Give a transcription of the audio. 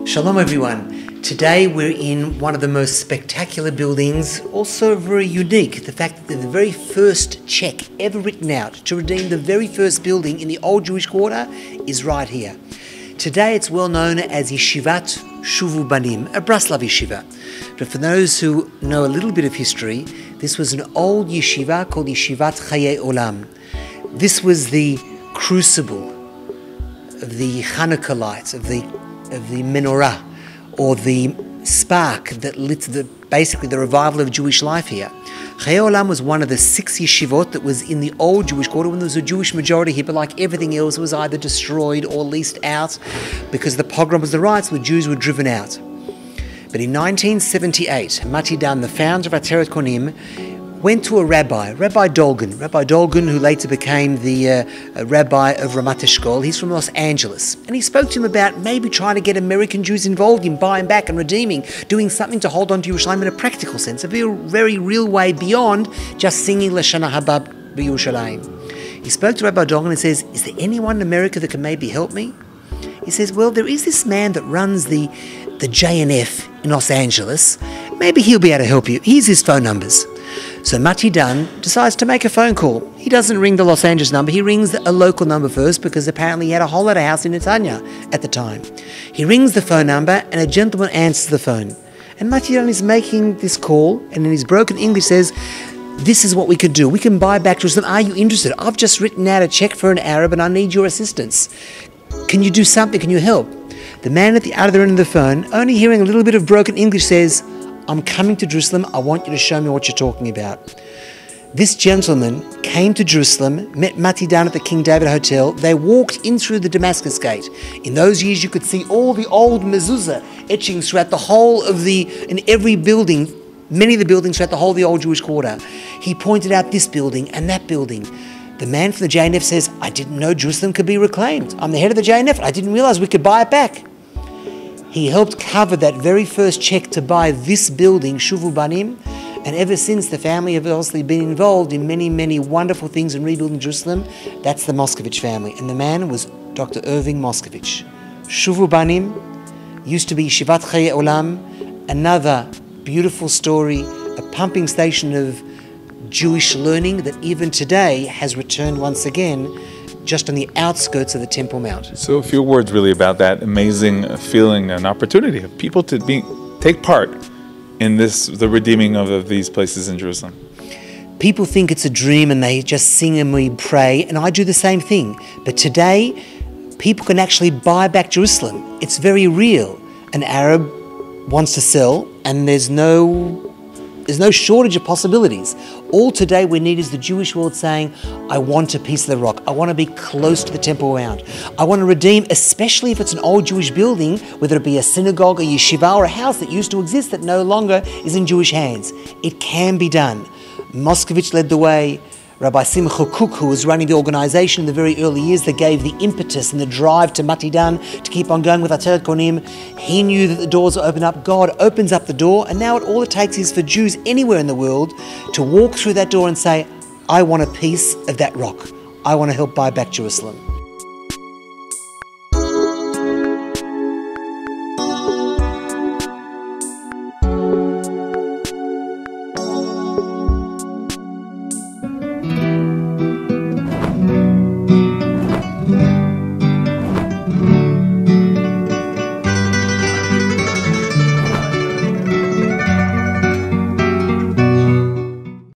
Shalom everyone. Today we're in one of the most spectacular buildings, also very unique. The fact that the very first check ever written out to redeem the very first building in the old Jewish quarter is right here. Today it's well known as Yeshivat Shuvu Banim, a Braslav yeshiva. But for those who know a little bit of history, this was an old yeshiva called Yeshivat Chayei Olam. This was the crucible of the Hanukkah lights, of the menorah, or the spark that lit basically the revival of Jewish life here. Chayei Olam was one of the 6 yeshivot that was in the old Jewish quarter when there was a Jewish majority here, but like everything else, it was either destroyed or leased out because the pogroms, the riots, the Jews were driven out. But in 1978, Mati Dan, the founder of Ateret Kohanim, went to a rabbi, Rabbi Dolgan, who later became the rabbi of Ramat Eshkol. He's from Los Angeles. And he spoke to him about maybe trying to get American Jews involved in buying back and redeeming, doing something to hold on to Yerushalayim in a practical sense, a very real way beyond just singing Lashana Haba b'Yerushalayim. He spoke to Rabbi Dolgan and says, is there anyone in America that can maybe help me? He says, well, there is this man that runs the JNF in Los Angeles. Maybe he'll be able to help you. Here's his phone numbers. So Mati Dan decides to make a phone call. He doesn't ring the Los Angeles number, he rings a local number first because apparently he had a holiday house in Netanya at the time. He rings the phone number and a gentleman answers the phone. And Mati Dan is making this call and in his broken English says, this is what we could do. We can buy back Jerusalem. Are you interested? I've just written out a check for an Arab and I need your assistance. Can you do something? Can you help? The man at the other end of the phone, only hearing a little bit of broken English, says, I'm coming to Jerusalem. I want you to show me what you're talking about. This gentleman came to Jerusalem, met Mati Dan at the King David Hotel. They walked in through the Damascus Gate. In those years, you could see all the old mezuzah etchings throughout the whole of in every building, many of the buildings throughout the whole of the old Jewish quarter. He pointed out this building and that building. The man from the JNF says, I didn't know Jerusalem could be reclaimed. I'm the head of the JNF. I didn't realize we could buy it back. He helped cover that very first check to buy this building, Shuvu Banim, and ever since the family have obviously been involved in many wonderful things in rebuilding Jerusalem. That's the Moscovich family, and the man was Dr. Irving Moscovich. Shuvu Banim used to be Yeshivat Chayei Olam, another beautiful story, a pumping station of Jewish learning that even today has returned once again just on the outskirts of the Temple Mount. So a few words really about that amazing feeling and opportunity of people to take part in the redeeming of these places in Jerusalem. People think it's a dream and they just sing and we pray, and I do the same thing. But today, people can actually buy back Jerusalem. It's very real. An Arab wants to sell and there's no shortage of possibilities. All today we need is the Jewish world saying, I want a piece of the rock. I want to be close to the Temple Mount. I want to redeem, especially if it's an old Jewish building, whether it be a synagogue, a yeshiva, or a house that used to exist that no longer is in Jewish hands. It can be done. Moscovich led the way. Rabbi Simcha Cook, who was running the organization in the very early years that gave the impetus and the drive to Mati Dan to keep on going with Ateret Kohanim, he knew that the doors would open up. God opens up the door, and now all it takes is for Jews anywhere in the world to walk through that door and say, I want a piece of that rock. I want to help buy back Jerusalem.